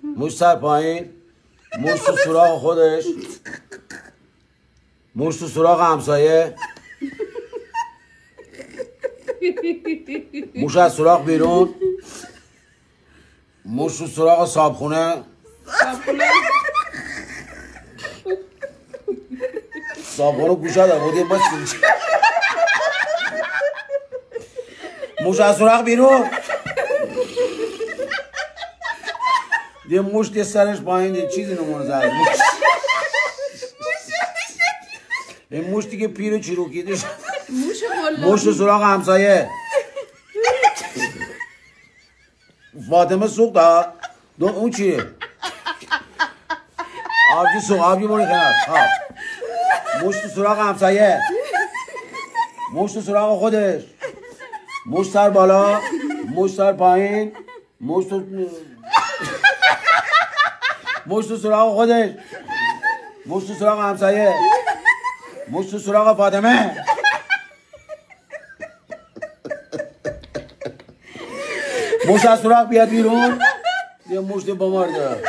موش سر پایین، موش تو سراغ خودش، موش تو سراغ همسایه، موش از سراغ بیرون، موش تو سراغ صابخونه، صابخونه گوشه دار بودی باش موش از سراغ بیرون، یه موش یه سرش پایین یه چیزی نمونه زد این موش دیگه پیر چیروکیده شد موش تو سراغ همسایه فاطمه سوق داد اون چیه؟ آبجی سوق آبجی باری کنار موش تو سراغ همسایه موش تو سراغ خودش موش سر بالا موش سر پایین موش تو سراغ خودش موش تو سراغ همسایه موش تو سراغ فاطمه موش از سراغ بیاد بیرون یه موش بمار داره